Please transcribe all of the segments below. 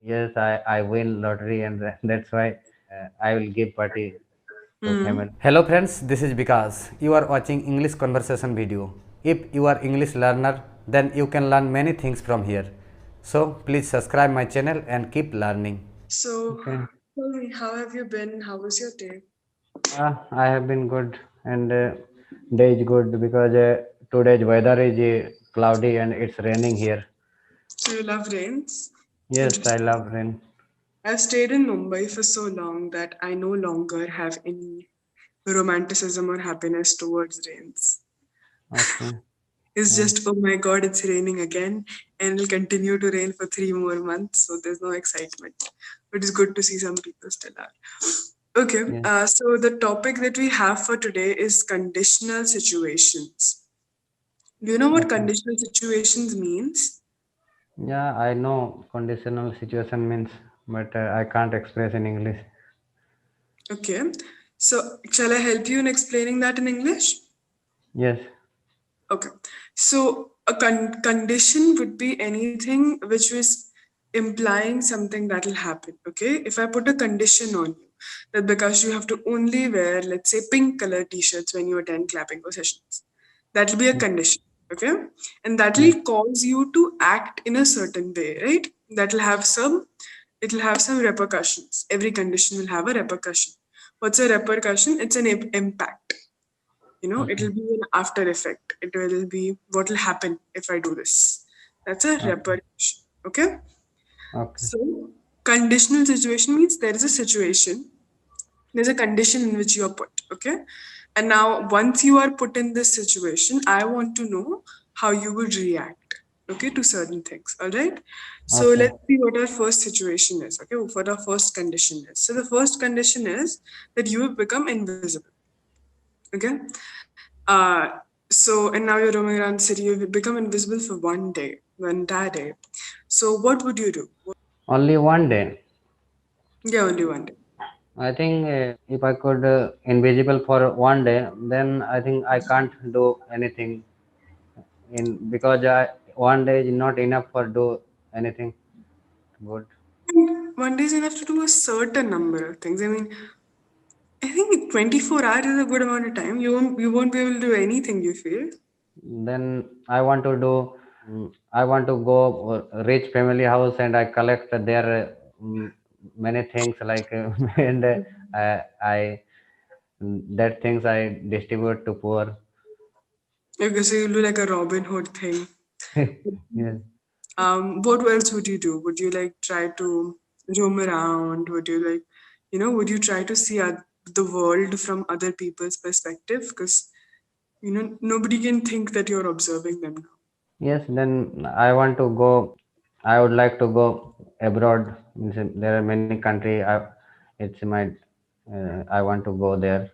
Yes, I win lottery, and that's why I will give party to Hmm. family. Hello friends, this is Vikas. You are watching English conversation video. If you are English learner, then you can learn many things from here. So please subscribe my channel and keep learning. So, Okay. tell me, how have you been? How was your day? I have been good, and day is good because today's weather is cloudy and it's raining here. So, you love rains? Yes, I Interesting. love rain. I've stayed in Mumbai for so long that I no longer have any romanticism or happiness towards rains. Okay. It's Yeah. just, oh my god, it's raining again, and it'll continue to rain for 3 more months, so there's no excitement. But it's good to see some people still are. Okay, Yeah. so the topic that we have for today is conditional situations. Do you know what Okay. conditional situations means? Yeah, I know conditional situation means, but I can't express in English. Okay, so shall I help you in explaining that in English? Yes. Okay, so a condition would be anything which is implying something that will happen. Okay, if I put a condition on you that because you have to only wear, let's say, pink color t shirts when you attend clapping sessions, that will be a condition. Okay, and that Yeah. will cause you to act in a certain way, right? That will have some, it will have some repercussions. Every condition will have a repercussion. What's a repercussion? It's an impact. It Okay. will be an after effect. It will be what will happen if I do this. That's a Okay. repercussion. Okay. Okay. So conditional situation means there is a situation, there's a condition in which you are put. Okay. And now once you are put in this situation, I want to know how you would react. Okay, to certain things. All right. So Okay. let's see what our first situation is. Okay, what our first condition is. So the first condition is that you have become invisible. Okay. Uh, so, and now you're roaming around the city, you've become invisible for one day, one entire day. So, what would you do? Only one day. Yeah, only one day. I think if I could invisible for one day, then I think I can't do anything in because one day is not enough for do anything good. And one day is enough to do a certain number of things. I mean, I think 24 hours is a good amount of time. You won't be able to do anything, you feel. Then I want to do. I want to go rich family house and I collect their many things like and I that things I distribute to poor. Okay, so you'll do like a Robin Hood thing. Yes. What else would you do? Would you like try to roam around? Would you like, would you try to see the world from other people's perspective? Because nobody can think that you're observing them now. Yes, then I want to go. I would like to go abroad. Means there are many country. It's my. I want to go there.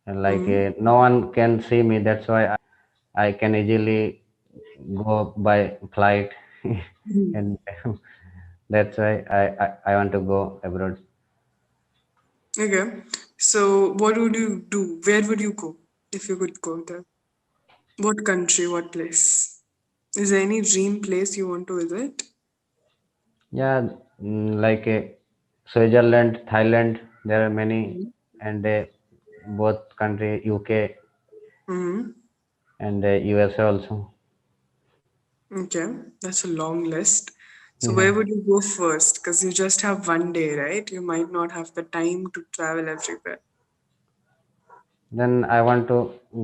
And like Hmm. no one can see me. That's why I can easily go by flight, and that's why I want to go abroad. Okay. So what would you do? Where would you go if you could go there? What country? What place? Is there any dream place you want to visit? Yeah, like Switzerland, Thailand. There are many, Mhm. and both country UK Mm-hmm. and USA also. Okay, that's a long list. So Yeah. where would you go first? Because you just have one day, right? You might not have the time to travel everywhere. Then I want to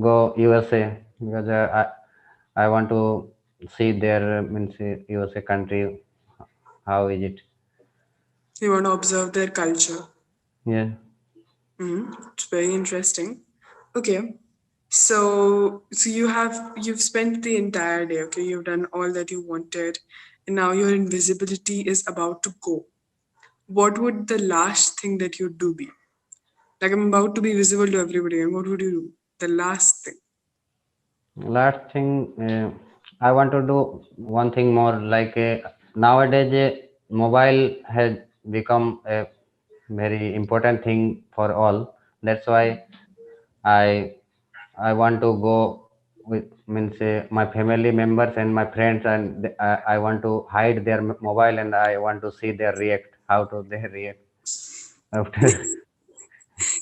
go USA because I want to see their means USA country. How is it? You want to observe their culture. Yeah. Mm-hmm. It's very interesting. Okay. So you've spent the entire day, okay? You've done all that you wanted, and now your invisibility is about to go. What would the last thing that you'd do be? Like I'm about to be visible to everybody, and what would you do? The last thing. Last thing, I want to do one thing more. Like nowadays, mobile has become a very important thing for all. That's why I I want to go. with means my family members and my friends, and I want to hide their mobile, and I want to see their react, how to they react after.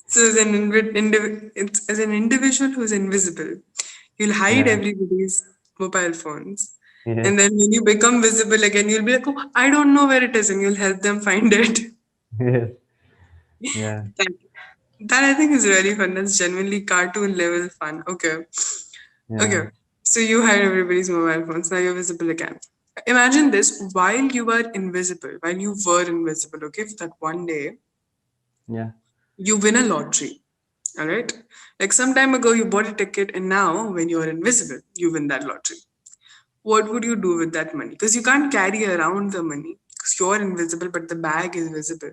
So as an individual who's invisible, you'll hide Yeah. everybody's mobile phones. Yes. And then when you become visible again, you'll be like, oh, I don't know where it is, and you'll help them find it. Yes. Yeah. That, that I think is really fun. That's genuinely cartoon level fun. Okay. Yeah. Okay. So you hide everybody's mobile phones. Now you're visible again. Imagine this while you were invisible, while you were invisible, okay, for that one day, Yeah. you win a lottery. All right. Like some time ago, you bought a ticket, and now when you're invisible, you win that lottery. What would you do with that money? Because you can't carry around the money because you're invisible, but the bag is visible.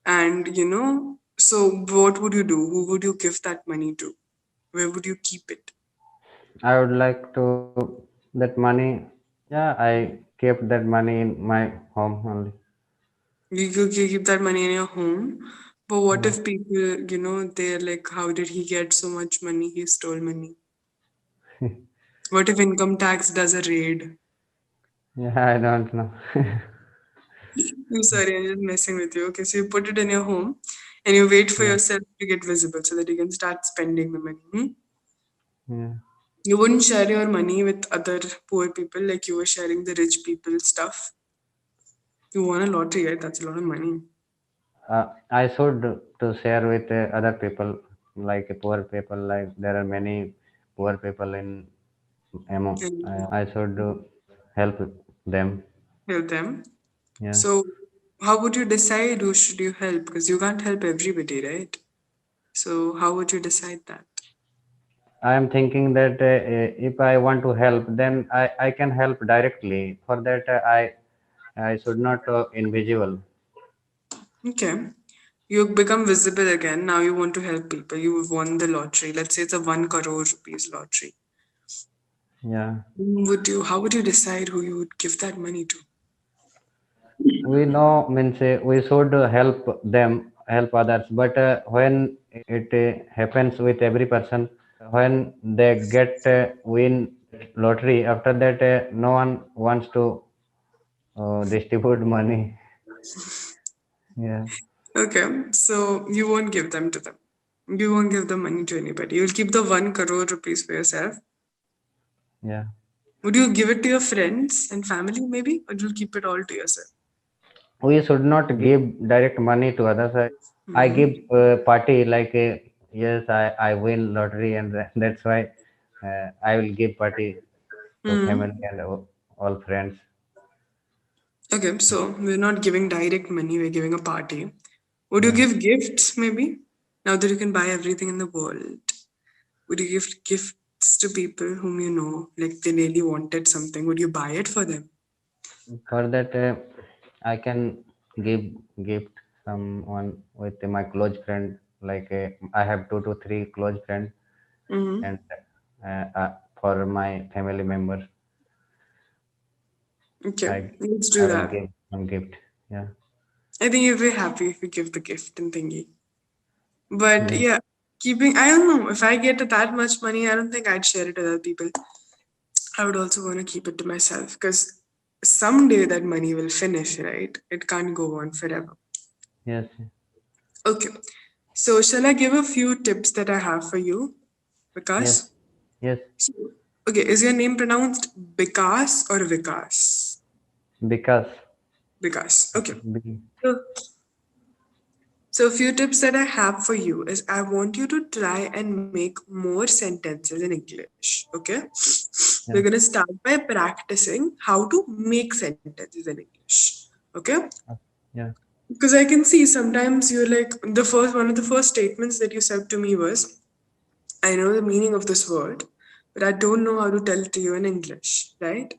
And so what would you do? Who would you give that money to? Where would you keep it? I would like to that money. Yeah, I kept that money in my home only. You keep that money in your home. But what Yeah. if people, they're like, how did he get so much money? He stole money. What if income tax does a raid? Yeah, I don't know. I'm sorry, I'm just messing with you. Okay, so you put it in your home and you wait for Yeah. yourself to get visible so that you can start spending the money. Hmm? Yeah. You wouldn't share your money with other poor people like you were sharing the rich people stuff. You won a lottery, right? That's a lot of money. I should to share with other people, like poor people. Like there are many poor people in among. And I should help them. help them. Yeah. So, how would you decide who should you help? Because you can't help everybody, right? So, how would you decide that? I am thinking that if I want to help, then I can help directly. For that, I should not invisible. Okay. You become visible again. Now you want to help people. You've won the lottery. Let's say it's a 1 crore rupees lottery. Yeah. How would you decide who you would give that money to? We know means we should help them, help others. But when it happens with every person, when they get win lottery, after that no one wants to distribute money. Yeah. Okay, so you won't give them to them. You won't give the money to anybody. You'll keep the 1 crore rupees for yourself. Yeah. Would you give it to your friends and family maybe? Or you'll keep it all to yourself? We should not give direct money to others. I Mm-hmm. give party like yes, I win lottery, and that's why I will give party to Mm. family and all friends. Okay, so we're not giving direct money, we're giving a party. Would you Yeah. give gifts maybe? Now that you can buy everything in the world, would you give gifts to people whom you know, like they really wanted something? Would you buy it for them? For that, I can give gift someone with my close friend. Like I have 2 to 3 close friends, Mm-hmm. and for my family members, Okay, I let's I do will that. give some gift. Yeah. I think you'll be happy if you give the gift and thingy. But Yeah. yeah, I don't know, if I get that much money, I don't think I'd share it with other people. I would also want to keep it to myself because someday that money will finish, right? It can't go on forever. Yes. Okay, so shall I give a few tips that I have for you? Yes. Vikas? Yes. So, okay, is your name pronounced Vikas or Vikas? Because Vikas. Okay. be- So So, a few tips that I have for you is I want you to try and make more sentences in English. Okay. We're yeah. going to start by practicing how to make sentences in English. Okay. Yeah. Because I can see sometimes you're like, one of the first statements that you said to me was, I know the meaning of this word, but I don't know how to tell it to you in English, right?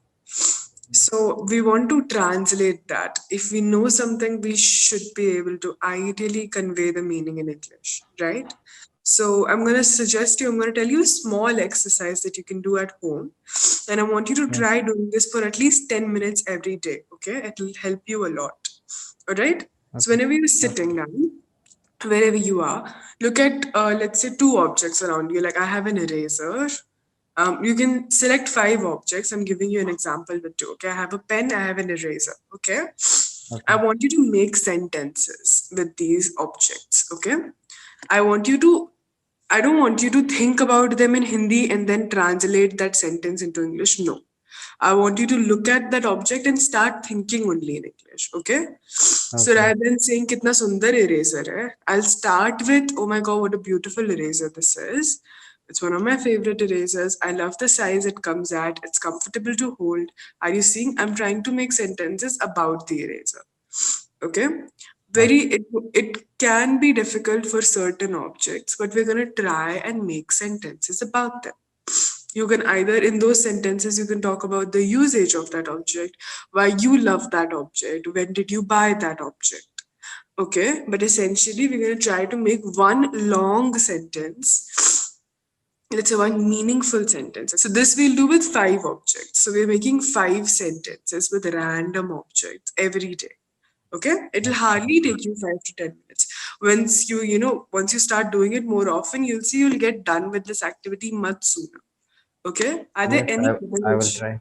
So we want to translate that. If we know something, we should be able to ideally convey the meaning in English, right? So I'm going to tell you a small exercise that you can do at home. And I want you to Yeah. try doing this for at least 10 minutes every day, okay? It will help you a lot. All right? So Okay. whenever you're Okay. sitting down, wherever you are, look at, let's say, two objects around you. Like I have an eraser You can select 5 objects. I'm giving you an example with 2. Okay, I have a pen, I have an eraser. Okay, I Okay. want you to make sentences with these objects. Okay, I want you to, I don't want you to think about them in Hindi and then translate that sentence into English. No. I want you to look at that object and start thinking only in English. Okay. So Okay. rather than saying kitna sundar eraser hai, I'll start with, oh my god, what a beautiful eraser this is. It's one of my favorite erasers. I love the size it comes at. It's comfortable to hold. Are you seeing? I'm trying to make sentences about the eraser. Okay. Very, Okay. it can be difficult for certain objects, but we're going to try and make sentences about them. You can either, in those sentences, you can talk about the usage of that object, why you love that object, when did you buy that object. Okay, but essentially, we're going to try to make one long sentence, let's say one meaningful sentence. So this we'll do with 5 objects. So we're making 5 sentences with random objects every day. Okay, it'll hardly take you 5 to 10 minutes. Once once you start doing it more often, you'll see you'll get done with this activity much sooner. Okay, are there Yes, any I will others? try.